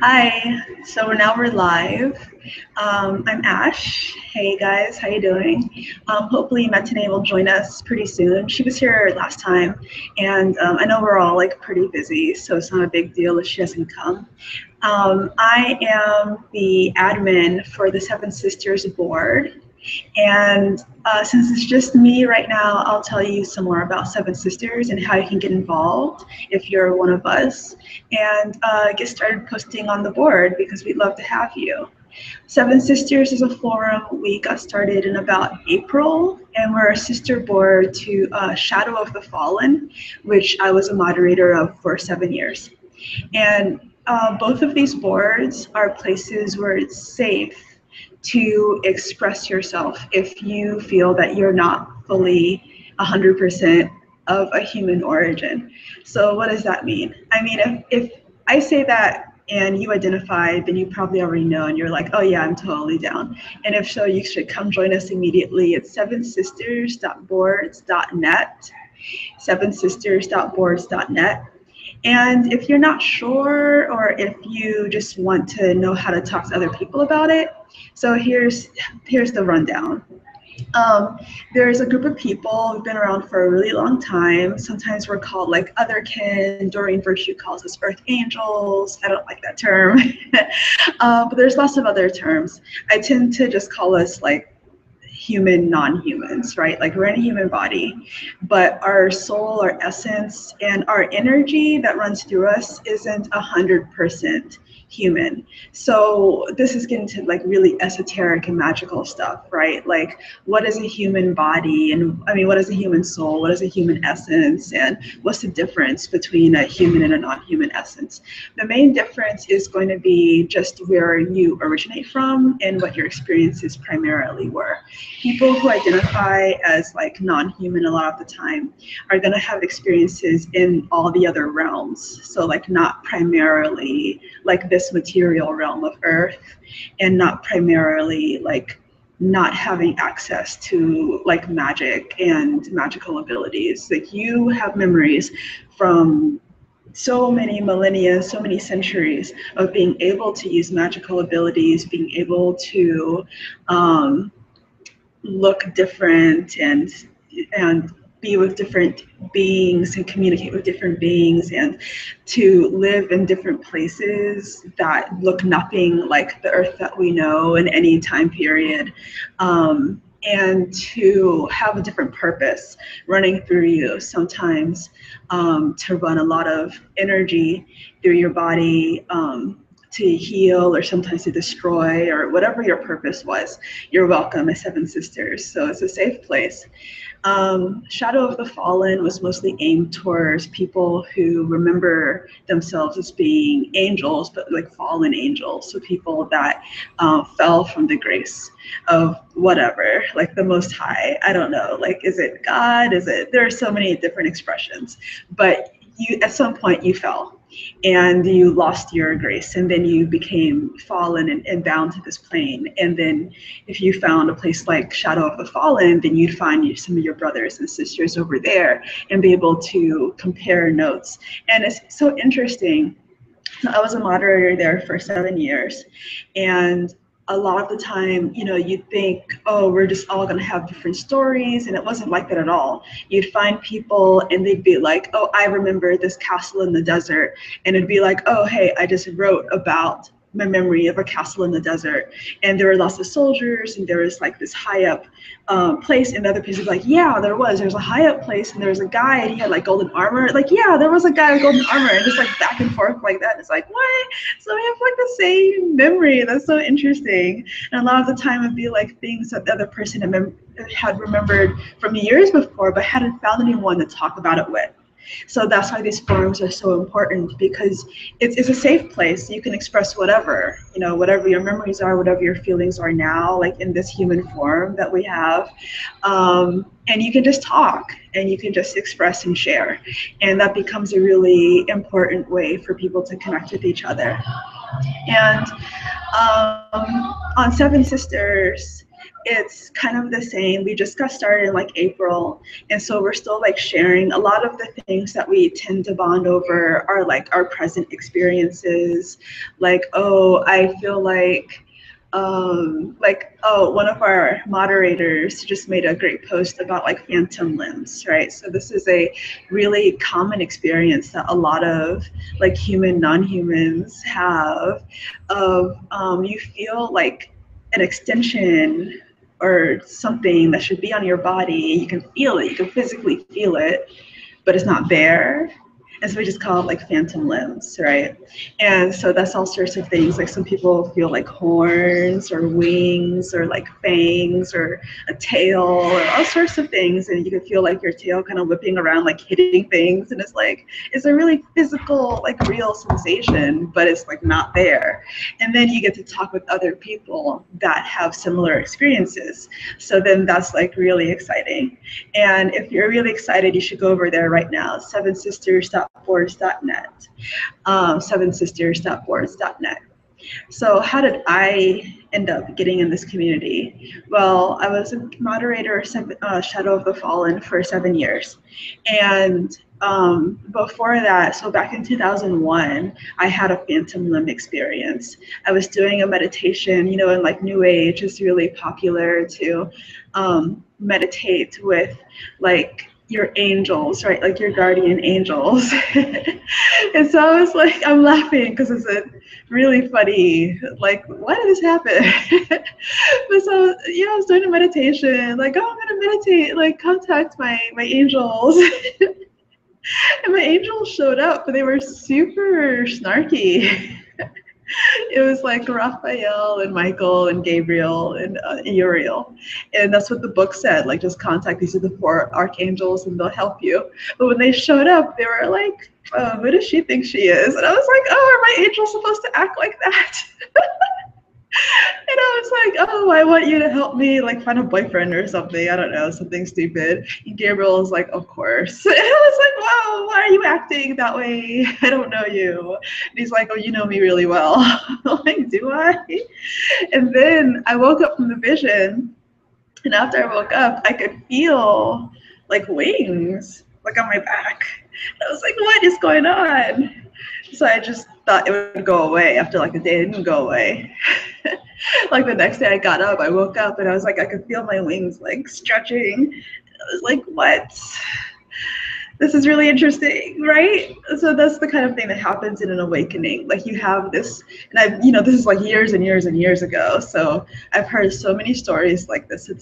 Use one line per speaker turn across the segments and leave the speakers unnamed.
Hi, so now we're live. I'm Ash. Hey guys, how you doing? Hopefully Matinee will join us pretty soon. She was here last time, and I know we're all like pretty busy, so it's not a big deal if she doesn't come. I am the admin for the Seven Sisters board, and since it's just me right now, I'll tell you some more about Seven Sisters and how you can get involved if you're one of us, and get started posting on the board because we'd love to have you. Seven Sisters is a forum we got started in about April, and we're a sister board to Shadow of the Fallen, which I was a moderator of for 7 years. And both of these boards are places where it's safe to express yourself if you feel that you're not fully 100% of a human origin. So what does that mean? I mean, if I say that and you identify, then you probably already know and you're like, oh yeah, I'm totally down. And if so, you should come join us immediately at sevensisters.boards.net, sevensisters.boards.net. And if you're not sure, or if you just want to know how to talk to other people about it, so here's the rundown. There's a group of people who've been around for a really long time. Sometimes we're called like otherkin. Doreen Virtue calls us earth angels. I don't like that term. But there's lots of other terms. I tend to just call us like human non-humans, right? Like we're in a human body, but our soul, our essence, and our energy that runs through us isn't 100% human. So this is getting to like really esoteric and magical stuff, right? Like what is a human body? And I mean, what is a human soul? What is a human essence? And what's the difference between a human and a non-human essence? The main difference is going to be just where you originate from and what your experiences primarily were. People who identify as like non-human a lot of the time are going to have experiences in all the other realms. So like not primarily like this material realm of earth, and not primarily like not having access to like magic and magical abilities. Like you have memories from so many millennia, so many centuries of being able to use magical abilities, being able to look different and be with different beings and communicate with different beings, and to live in different places that look nothing like the earth that we know in any time period, and to have a different purpose running through you sometimes, to run a lot of energy through your body, to heal, or sometimes to destroy, or whatever your purpose was. You're welcome as Seven Sisters. So it's a safe place. Shadow of the Fallen was mostly aimed towards people who remember themselves as being angels, but like fallen angels. So people that fell from the grace of whatever, like the Most High. I don't know, like, is it God? There are so many different expressions, but you, at some point you fell and you lost your grace, and then you became fallen and bound to this plane. And then if you found a place like Shadow of the Fallen, then you'd find some of your brothers and sisters over there and be able to compare notes. And it's so interesting. I was a moderator there for 7 years, and a lot of the time, you know, you'd think, oh, we're just all going to have different stories, and it wasn't like that at all. You'd find people and they'd be like, oh, I remember this castle in the desert, and it'd be like, oh, hey, I just wrote about my memory of a castle in the desert, and there were lots of soldiers, and there was like this high up place, and the other people like, yeah, there's a high up place, and there was a guy and he had like golden armor, like, yeah, there was a guy with golden armor, and just like back and forth like that. It's like, what? So we have like the same memory. That's so interesting. And a lot of the time it'd be like things that the other person had remembered from years before, but hadn't found anyone to talk about it with. So that's why these forums are so important, because it's a safe place. You can express whatever, you know, whatever your memories are, whatever your feelings are now, like in this human form that we have. And you can just talk and you can just express and share. And that becomes a really important way for people to connect with each other. And on Seven Sisters, it's kind of the same. We just got started in like April, and so we're still like sharing a lot of the things that we tend to bond over are like our present experiences. Like, oh, I feel like, oh, one of our moderators just made a great post about like phantom limbs, right? So this is a really common experience that a lot of like human non-humans have of you feel like an extension or something that should be on your body. You can feel it, you can physically feel it, but it's not there. And so we just call it like phantom limbs, right? And so that's all sorts of things. Like some people feel like horns or wings or like fangs or a tail or all sorts of things. And you can feel like your tail kind of whipping around, like hitting things. And it's like, it's a really physical, like real sensation, but it's like not there. And then you get to talk with other people that have similar experiences. So then that's like really exciting. And if you're really excited, you should go over there right now, sevensisters.boards.net, sevensisters.boards.net. So how did I end up getting in this community? Well, I was a moderator of Shadow of the Fallen for 7 years. And before that, so back in 2001, I had a phantom limb experience. I was doing a meditation, you know, and like New Age is really popular to meditate with like your angels, right? Like your guardian angels. And so I was like, I'm laughing because it's a really funny, like, why did this happen? But so, you know, I was doing a meditation, like, oh, I'm gonna meditate, like contact my angels. And my angels showed up, but they were super snarky. It was like Raphael and Michael and Gabriel and Uriel. And that's what the book said, like just contact these are the 4 archangels and they'll help you. But when they showed up, they were like, who does she think she is? And I was like, oh, are my angels supposed to act like that? And I was like, oh, I want you to help me like find a boyfriend or something. I don't know, something stupid. And Gabriel was like, of course. And I was like, wow, why are you acting that way? I don't know you. And he's like, oh, you know me really well. I'm like, do I? And then I woke up from the vision. And after I woke up, I could feel like wings, like on my back. I was like, what is going on? So I just thought it would go away after like a day. It didn't go away. Like the next day I got up, I woke up and I was like, I could feel my wings like stretching. I was like, what? This is really interesting, right? So that's the kind of thing that happens in an awakening. Like you have this, and I've, you know, this is like years and years and years ago. So I've heard so many stories like this at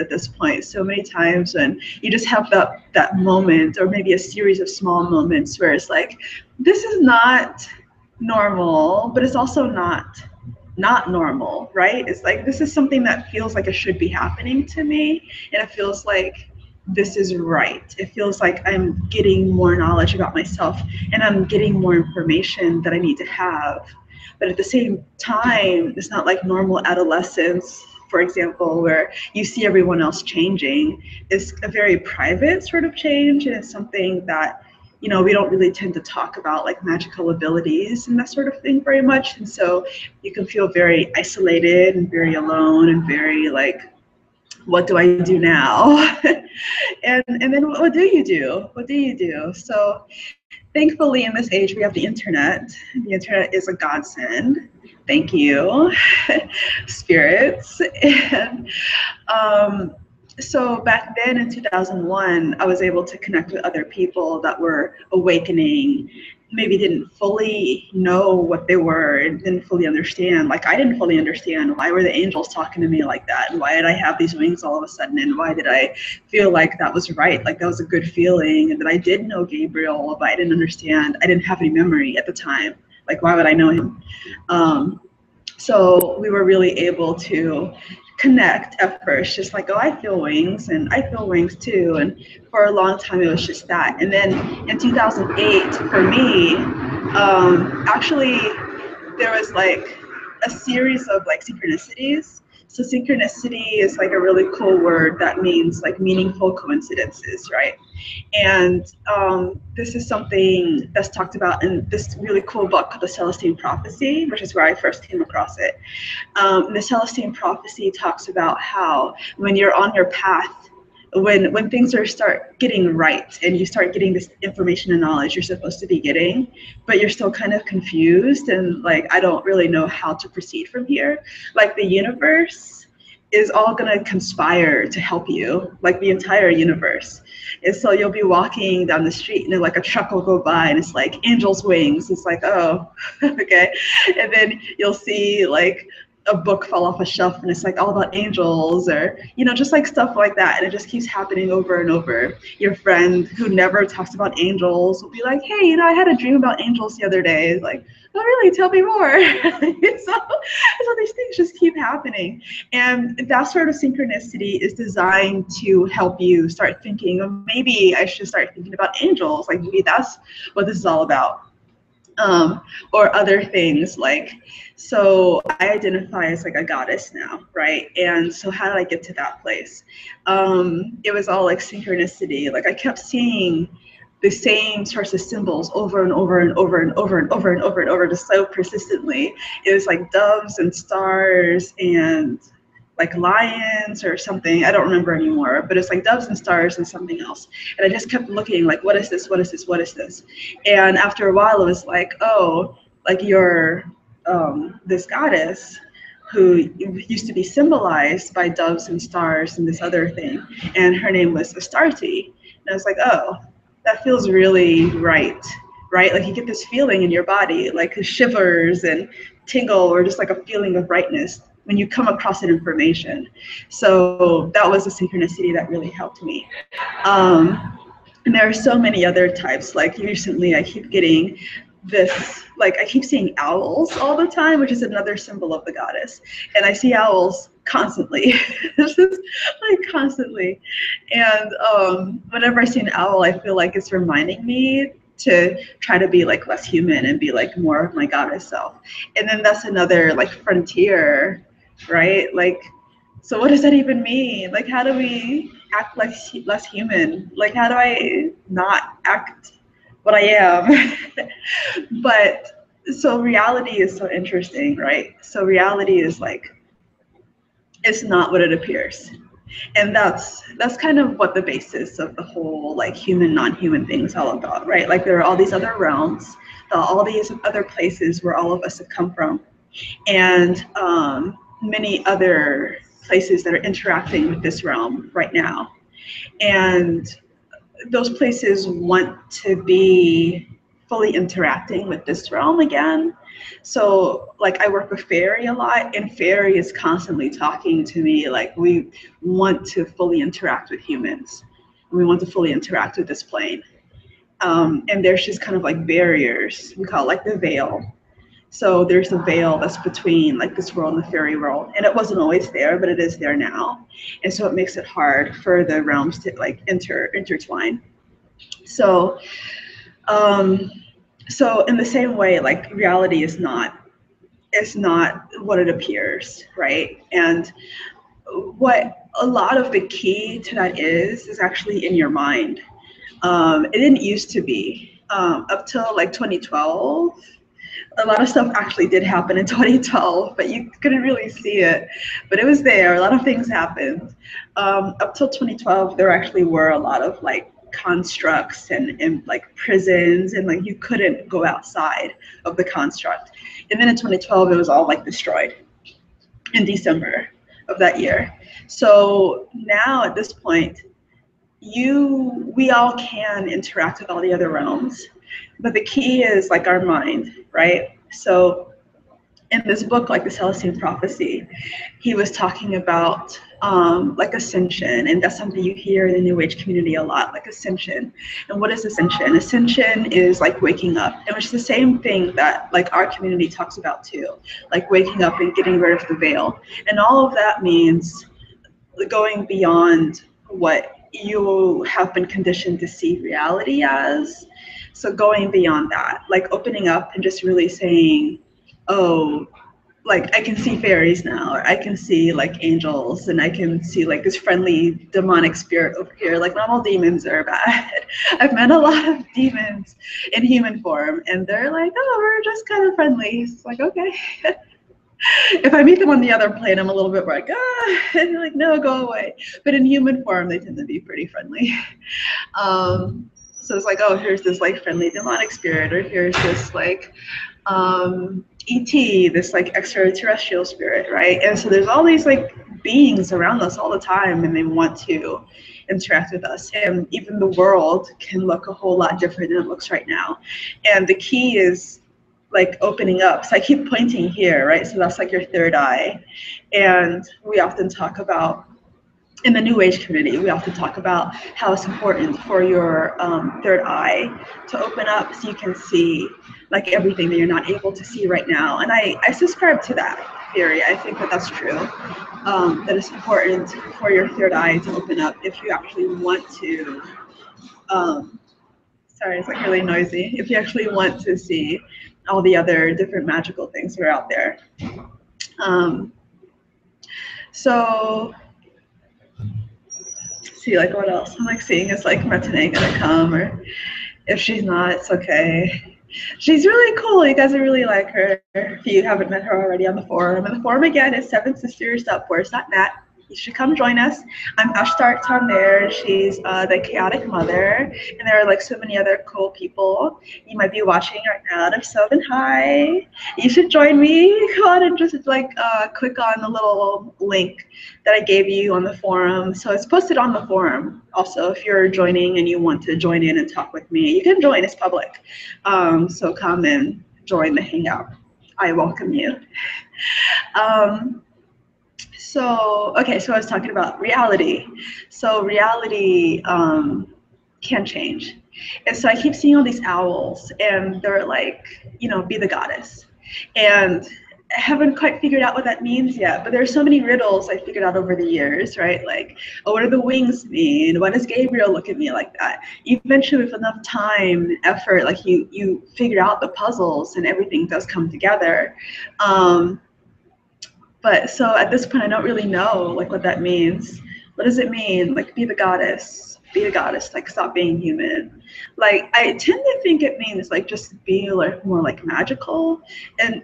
this point, so many times when you just have that moment, or maybe a series of small moments where it's like, this is not normal, but it's also not normal, right? It's like, this is something that feels like it should be happening to me, and it feels like this is right. It feels like I'm getting more knowledge about myself and I'm getting more information that I need to have. But at the same time, it's not like normal adolescence, for example, where you see everyone else changing. It's a very private sort of change, and it's something that, you know, we don't really tend to talk about, like magical abilities and that sort of thing very much. And so you can feel very isolated and very alone and very like, what do I do now? and then what do you do? What do you do? So thankfully in this age we have the internet. The internet is a godsend. Thank you, spirits. And so back then in 2001, I was able to connect with other people that were awakening, maybe didn't fully know what they were and didn't fully understand. Like I didn't fully understand, why were the angels talking to me like that? And why did I have these wings all of a sudden? And why did I feel like that was right? Like that was a good feeling. And that I did know Gabriel, but I didn't understand. I didn't have any memory at the time. Like, why would I know him? So we were really able to connect at first, just like, oh, I feel wings and I feel wings too. And for a long time it was just that. And then in 2008 for me, actually there was like a series of like synchronicities. So synchronicity is like a really cool word that means like meaningful coincidences, right? And this is something that's talked about in this really cool book called The Celestine Prophecy, which is where I first came across it. The Celestine Prophecy talks about how when you're on your path, when things are start getting right and you start getting this information and knowledge you're supposed to be getting, but you're still kind of confused and like, I don't really know how to proceed from here. Like the universe is all going to conspire to help you, like the entire universe. And so you'll be walking down the street and then like a truck will go by and it's like angel's wings. It's like, oh, okay. And then you'll see like a book fall off a shelf and it's like all about angels, or just like stuff like that, and it just keeps happening over and over. Your friend who never talks about angels will be like, hey, I had a dream about angels the other day. It's like, oh really, tell me more. So these things just keep happening, and that sort of synchronicity is designed to help you start thinking, oh, maybe I should start thinking about angels, like maybe that's what this is all about. Or other things like, so I identify as like a goddess now, right? And so how did I get to that place? It was all like synchronicity. Like I kept seeing the same sorts of symbols over and over and over and over and over and over and over, just so persistently. It was like doves and stars and like lions or something. I don't remember anymore, but it's like doves and stars and something else. And I just kept looking like, what is this? What is this? What is this? And after a while, it was like, oh, like you're this goddess who used to be symbolized by doves and stars and this other thing. And her name was Astarte. And I was like, oh, that feels really right? Like you get this feeling in your body, like shivers and tingle, or just like a feeling of rightness when you come across that information. So that was a synchronicity that really helped me. And there are so many other types. Like recently, I keep getting this, like I keep seeing owls all the time, which is another symbol of the goddess. And I see owls constantly, just like constantly. And whenever I see an owl, I feel like it's reminding me to try to be like less human and be like more of my goddess self. And then that's another like frontier, right? Like, so what does that even mean? Like, how do we act like less human? Like, how do I not act what I am? But so reality is so interesting, right? So reality is like, it's not what it appears. And that's kind of what the basis of the whole like human non-human thing is all about, right? Like there are all these other realms, all these other places where all of us have come from, and many other places that are interacting with this realm right now. And those places want to be fully interacting with this realm again. So like I work with Fairy a lot, and Fairy is constantly talking to me like, we want to fully interact with humans. We want to fully interact with this plane. And there's just kind of like barriers. We call it like the veil. So there's a veil that's between like this world and the fairy world. And it wasn't always there, but it is there now. And so it makes it hard for the realms to like intertwine. So so in the same way, like reality is not what it appears, right? And what a lot of the key to that is actually in your mind. It didn't used to be up till like 2012. A lot of stuff actually did happen in 2012, but you couldn't really see it. But it was there. A lot of things happened. Up till 2012, there actually were a lot of like constructs and like prisons, and like you couldn't go outside of the construct. And then in 2012, it was all like destroyed in December of that year. So now at this point, we all can interact with all the other realms, but the key is like our mind, right? So in this book, like the Celestine Prophecy, he was talking about like ascension, and that's something you hear in the New Age community a lot, like ascension. And what is ascension? Ascension is like waking up, and which is the same thing that like our community talks about too, like waking up and getting rid of the veil. And all of that means going beyond what you have been conditioned to see reality as. So going beyond that, like opening up and just really saying, oh, like I can see fairies now, or I can see like angels, and I can see like this friendly demonic spirit over here. Like not all demons are bad. I've met a lot of demons in human form, and they're like, oh, we're just kind of friendly. It's like, okay. If I meet them on the other plane, I'm a little bit like, and they're like, no, go away. But in human form, they tend to be pretty friendly. So it's like, oh, here's this like friendly demonic spirit, or here's this like ET, this like extraterrestrial spirit, right? And so there's all these like beings around us all the time, and they want to interact with us. And even the world can look a whole lot different than it looks right now. And the key is like opening up. So I keep pointing here, right? So that's like your third eye. And we often talk about, in the New Age community, we often talk about how it's important for your third eye to open up so you can see like everything that you're not able to see right now. And I subscribe to that theory. I think that that's true, that it's important for your third eye to open up if you actually want to, sorry, it's like really noisy, if you actually want to see all the other different magical things that are out there. So see, like what else? I'm like seeing is like Martine gonna come, or if she's not, it's okay. She's really cool. You guys will really like her if you haven't met her already on the forum. And the forum again is sevensisters.blurse.net. You should come join us. I'm Ashtart on there. She's the chaotic mother, and there are like so many other cool people you might be watching right now. I'm Seven Hi. You should join me. Go on and just like click on the little link that I gave you on the forum. So it's posted on the forum. Also, if you're joining and you want to join in and talk with me, you can join. It's public. So come and join the hangout. I welcome you. So, okay, so I was talking about reality. So reality can change. And so I keep seeing all these owls, and they're like, you know, be the goddess. And I haven't quite figured out what that means yet, but there's so many riddles I figured out over the years, right? Like, oh, what do the wings mean? Why does Gabriel look at me like that? Eventually, with enough time and effort, like you figure out the puzzles and everything does come together. But so at this point, I don't really know like what that means. What does it mean? Like be the goddess, be a goddess, like stop being human. Like I tend to think it means like just be like more like magical. And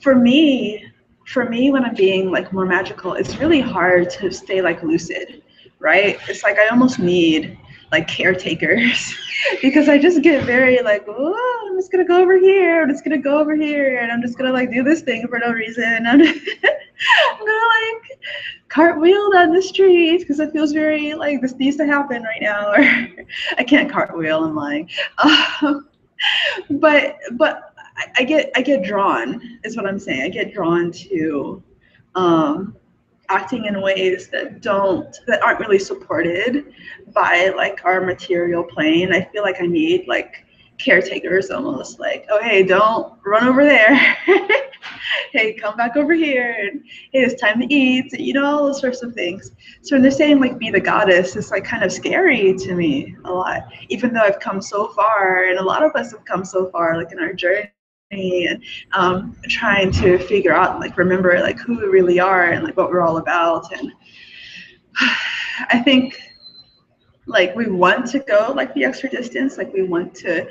for me, when I'm being like more magical, it's really hard to stay like lucid, right? It's like I almost need like caretakers because I just get very like, oh, I'm just gonna go over here, I'm just gonna go over here, and I'm just gonna like do this thing for no reason. I'm gonna like cartwheel down the street because it feels very like this needs to happen right now. Or I can't cartwheel, I'm lying. But I get drawn, is what I'm saying. I get drawn to acting in ways that aren't really supported by like our material plane. I feel like I need like caretakers almost, like, oh hey, don't run over there. Hey, come back over here, and hey, it's time to eat, you know, all those sorts of things. So when they're saying like be the goddess, it's like kind of scary to me a lot, even though I've come so far, and a lot of us have come so far like in our journey, and trying to figure out and like remember like who we really are and like what we're all about. And I think like we want to go like the extra distance, like we want to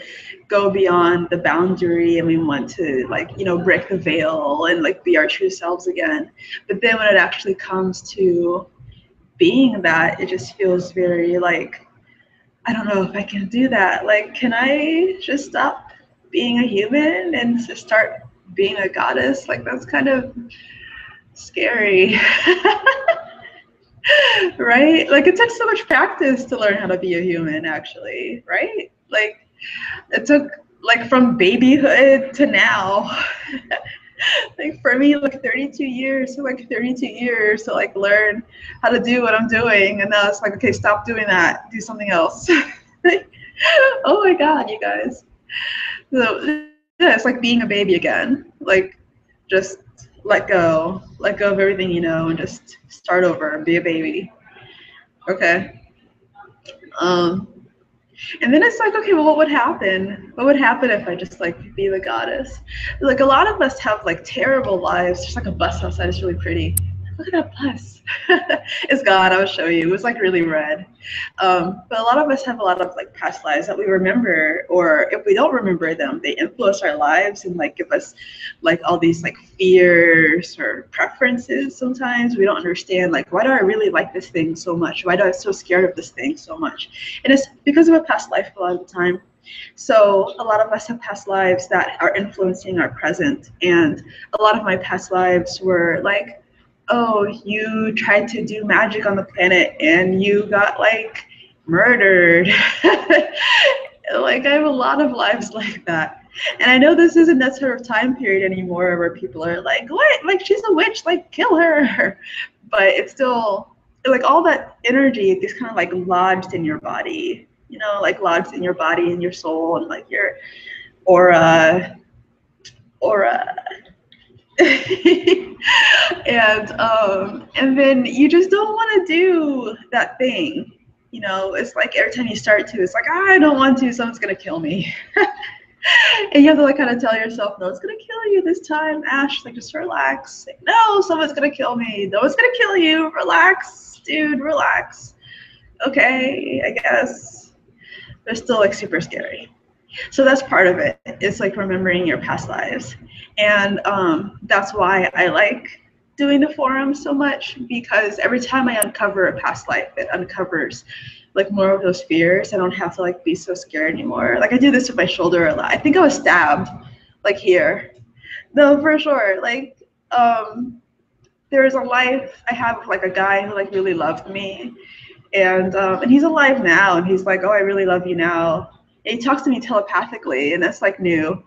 go beyond the boundary, and we want to like, you know, break the veil and like be our true selves again. But then when it actually comes to being that, it just feels very like, I don't know if I can do that. Like, can I just stop being a human and just start being a goddess? Like, that's kind of scary. Right? Like, it took so much practice to learn how to be a human, actually, right? Like, it took, like, from babyhood to now. Like, for me, like, 32 years to, like, learn how to do what I'm doing. And now it's like, okay, stop doing that. Do something else. Oh, my God, you guys. So, yeah, it's like being a baby again. Like, just let go of everything you know, and just start over and be a baby. Okay. And then it's like, okay, well, what would happen? What would happen if I just like be the goddess? Like a lot of us have like terrible lives. There's like a bus outside. It's really pretty. Look at that bus. It's gone. I will show you. It was like really red. But a lot of us have a lot of like past lives that we remember, or if we don't remember them, they influence our lives and like give us like all these like fears or preferences. Sometimes we don't understand like, why do I really like this thing so much? Why do I so scared of this thing so much? And it's because of a past life a lot of the time. So a lot of us have past lives that are influencing our present. And a lot of my past lives were like, oh, you tried to do magic on the planet and you got like murdered. Like I have a lot of lives like that. And I know this isn't that sort of time period anymore where people are like, what? Like she's a witch, like kill her. But it's still like all that energy is kind of like lodged in your body, you know, like lodged in your body and your soul and like your aura. And then you just don't want to do that thing, you know. It's like every time you start to, it's like, I don't want to, someone's gonna kill me. And you have to like kind of tell yourself, no, it's gonna kill you this time, Ash. Like just relax. Like, no, someone's gonna kill me. No one's gonna kill you. Relax, dude. Relax. Okay, I guess. But it's still like super scary. So that's part of it. It's like remembering your past lives. And that's why I like doing the forum so much, because every time I uncover a past life, it uncovers like more of those fears. I don't have to like be so scared anymore. Like I do this with my shoulder a lot. I think I was stabbed like here. No, for sure. Like there was a life I had with like a guy who like really loved me. And he's alive now, and he's like, oh, I really love you now. And he talks to me telepathically, and that's like new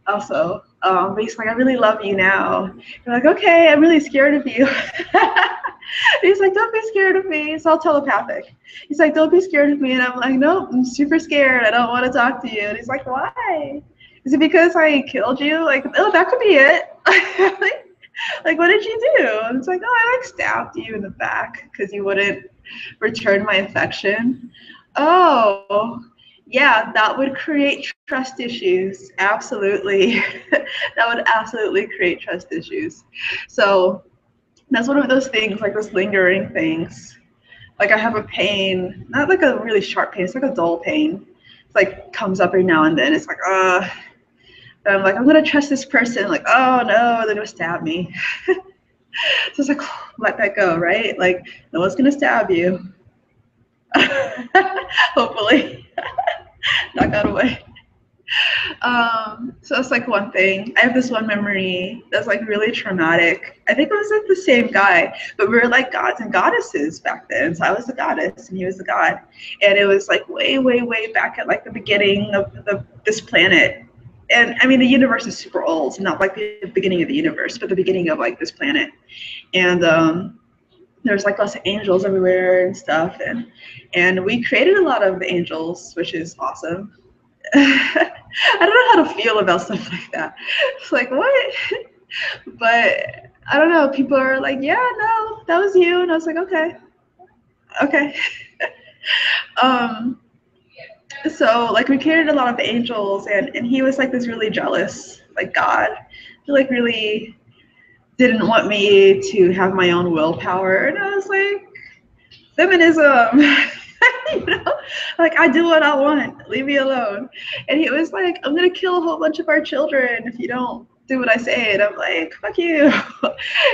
also. But he's like, I really love you now. I'm like, okay, I'm really scared of you. He's like, don't be scared of me. It's all telepathic. He's like, don't be scared of me. And I'm like, nope, I'm super scared. I don't want to talk to you. And he's like, why? Is it because I killed you? Like, oh, that could be it. Like, what did you do? And it's like, oh, I like stabbed you in the back because you wouldn't return my affection. Oh, yeah, that would create trust issues. Absolutely. That would absolutely create trust issues. So that's one of those things, like those lingering things. Like I have a pain, not like a really sharp pain, it's like a dull pain. It's like comes up every now and then. It's like, and I'm like, I'm gonna trust this person. Like, oh no, they're gonna stab me. So it's like, let that go, right? Like, no one's gonna stab you. Hopefully. Knock out away. So that's like one thing. I have this one memory that's like really traumatic. I think it was like the same guy, but we were like gods and goddesses back then. So I was the goddess and he was the god. And it was like way, way, way back at like the beginning of this planet. And I mean, the universe is super old, not like the beginning of the universe, but the beginning of like this planet. And there's like lots of angels everywhere and stuff. And we created a lot of angels, which is awesome. I don't know how to feel about stuff like that. It's like, what? But I don't know. People are like, yeah, no, that was you. And I was like, okay. Okay. So like we created a lot of angels, and he was like this really jealous, like God. He like really didn't want me to have my own willpower. And I was like, feminism. You know, like I do what I want, leave me alone. And he was like, I'm gonna kill a whole bunch of our children if you don't do what I say. And I'm like, fuck you.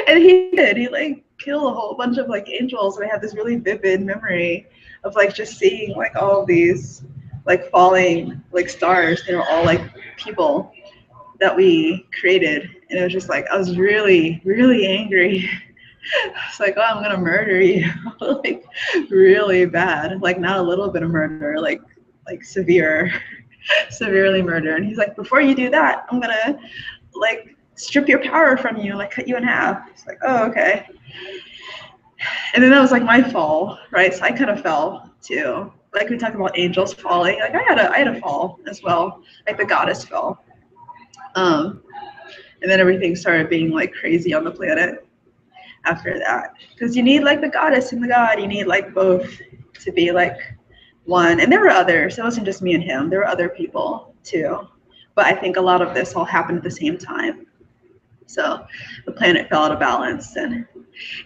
And he did. He like killed a whole bunch of like angels. And I have this really vivid memory of like just seeing like all of these like falling like stars. They were all like people that we created. And it was just like, I was really, really angry. It's like, oh, I'm gonna murder you. Like really bad, like not a little bit of murder, like severely murder. And he's like, before you do that, I'm gonna like strip your power from you, like cut you in half. It's like, oh, okay. And then that was like my fall, right? So I kind of fell too. Like we talked about angels falling, like I had a fall as well, like the goddess fell. And then everything started being like crazy on the planet after that, because you need like the goddess and the god, you need like both to be like one, and there were others. It wasn't just me and him. There were other people too. But I think a lot of this all happened at the same time. So the planet fell out of balance, and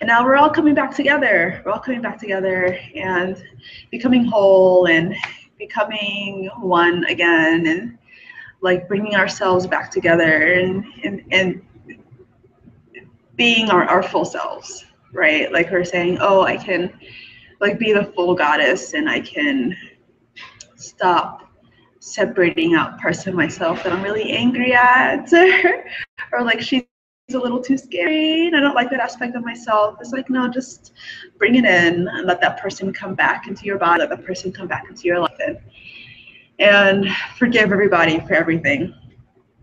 now we're all coming back together. We're all coming back together and becoming whole and becoming one again, and like bringing ourselves back together and being our full selves, right? Like we're saying, oh, I can like be the full goddess, and I can stop separating out parts of myself that I'm really angry at, or like she's a little too scary and I don't like that aspect of myself. It's like, no, just bring it in and let that person come back into your body, let that person come back into your life, and forgive everybody for everything.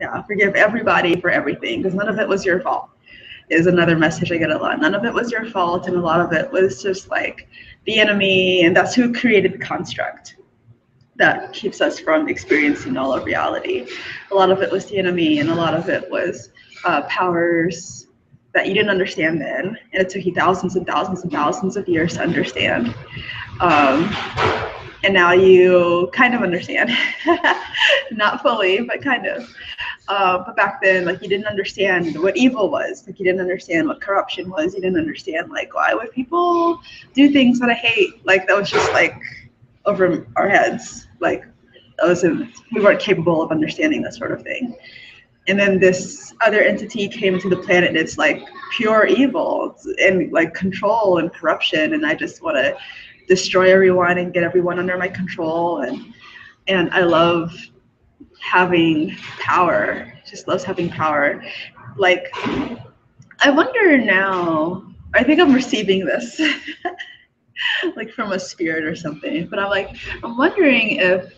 Yeah, forgive everybody for everything, because none of it was your fault, is another message I get a lot. None of it was your fault, and a lot of it was just like the enemy, and that's who created the construct that keeps us from experiencing all of reality. A lot of it was the enemy, and a lot of it was powers that you didn't understand then, and it took you thousands and thousands and thousands of years to understand. And now you kind of understand. Not fully, but kind of. But back then, like, you didn't understand what evil was. Like, you didn't understand what corruption was. You didn't understand, like, why would people do things that I hate? Like, that was just like over our heads. Like, we weren't capable of understanding that sort of thing. And then this other entity came into the planet, and it's like pure evil and like control and corruption, and I just want to destroy everyone and get everyone under my control. And I love having power. Just loves having power. Like, I wonder now, I think I'm receiving this like from a spirit or something, but I'm wondering if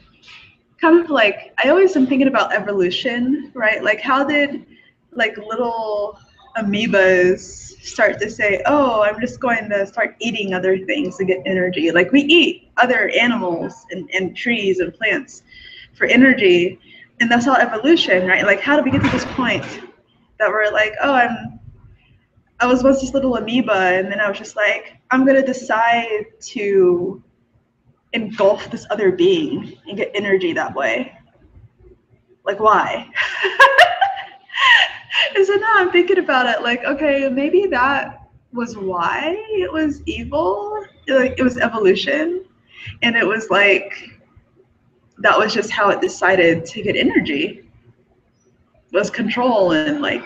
kind of like, I always am thinking about evolution, right? Like, how did like little amoebas start to say, oh, I'm just going to start eating other things to get energy? Like, we eat other animals and trees and plants for energy, and that's all evolution, right? Like, how did we get to this point that we're like, oh, I was once this little amoeba, and then I was just like, I'm gonna decide to engulf this other being and get energy that way. Like, why? And so now I'm thinking about it, like, okay, maybe that was why it was evil. Like, it was evolution, and it was like, that was just how it decided to get energy, was control and like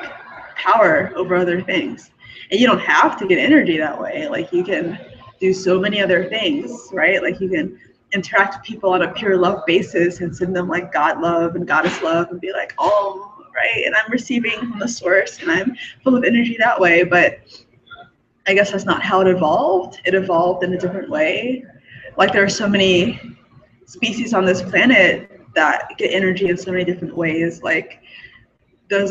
power over other things. And you don't have to get energy that way. Like, you can do so many other things, right? Like, you can interact with people on a pure love basis and send them like God love and goddess love and be like, oh, right, and I'm receiving from the source and I'm full of energy that way. But I guess that's not how it evolved. It evolved in a different way. Like, there are so many species on this planet that get energy in so many different ways. Like, those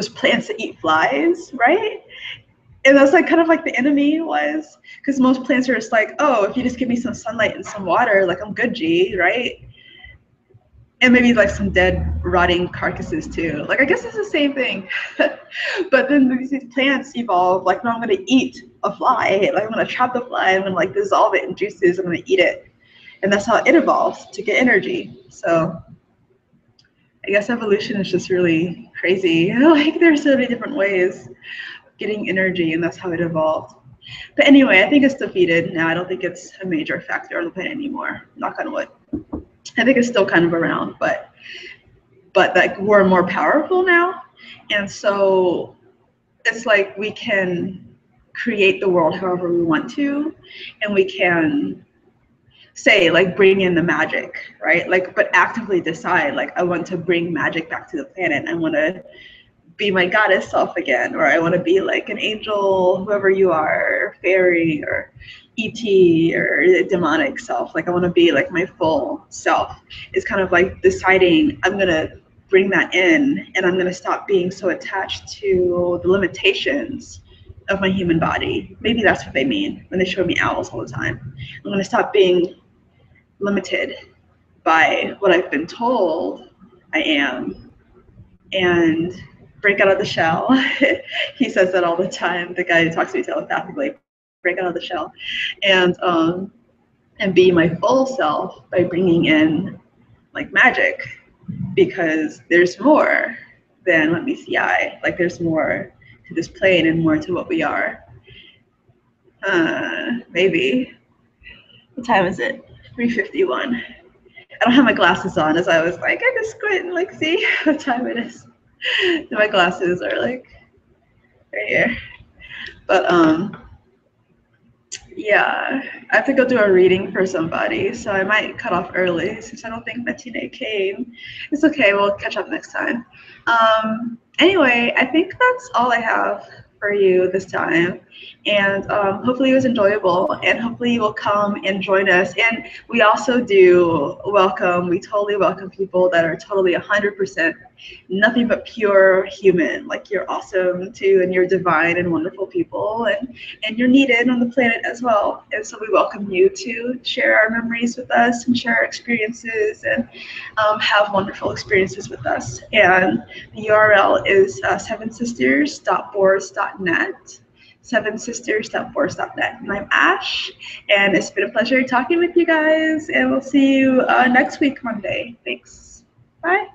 plants that eat flies, right? And that's like kind of like the enemy was, because most plants are just like, oh, if you just give me some sunlight and some water, like, I'm good, G, right? And maybe like some dead rotting carcasses too. Like, I guess it's the same thing. But then these plants evolve, like, no, I'm gonna eat a fly. Like, I'm gonna trap the fly, I'm gonna like dissolve it in juices, I'm gonna eat it. And that's how it evolves, to get energy. So I guess evolution is just really crazy. Like, there's so many different ways getting energy, and that's how it evolved. But anyway, I think it's defeated now. I don't think it's a major factor on the planet anymore. Knock on wood. I think it's still kind of around, but like, we're more powerful now, and so it's like we can create the world however we want to, and we can say, like, bring in the magic, right? Like, but actively decide, like, I want to bring magic back to the planet. I want to be my goddess self again, or I want to be like an angel, whoever you are, fairy or ET or demonic self. Like, I want to be like my full self. It's kind of like deciding, I'm going to bring that in, and I'm going to stop being so attached to the limitations of my human body. Maybe that's what they mean when they show me owls all the time. I'm going to stop being limited by what I've been told I am, and break out of the shell. He says that all the time, the guy who talks to me telepathically, break out of the shell. And and be my full self by bringing in like magic, because there's more than let me see I. Like there's more to this plane and more to what we are. Maybe. What time is it? 3:51. I don't have my glasses on, as I was like, I just squint and like see what time it is. My glasses are like right here. But yeah, I have to go do a reading for somebody, so I might cut off early since I don't think Matinee came. It's okay, we'll catch up next time. Anyway, I think that's all I have for you this time. And hopefully it was enjoyable, and hopefully you will come and join us. And we also do welcome, we totally welcome people that are totally 100% nothing but pure human. Like you're awesome too, and you're divine and wonderful people, and you're needed on the planet as well. And so we welcome you to share our memories with us and share our experiences and have wonderful experiences with us. And the URL is sevensisters.boards.net. sevensisters.boards.net. And I'm Ash, and it's been a pleasure talking with you guys, and we'll see you next week, Monday. Thanks. Bye.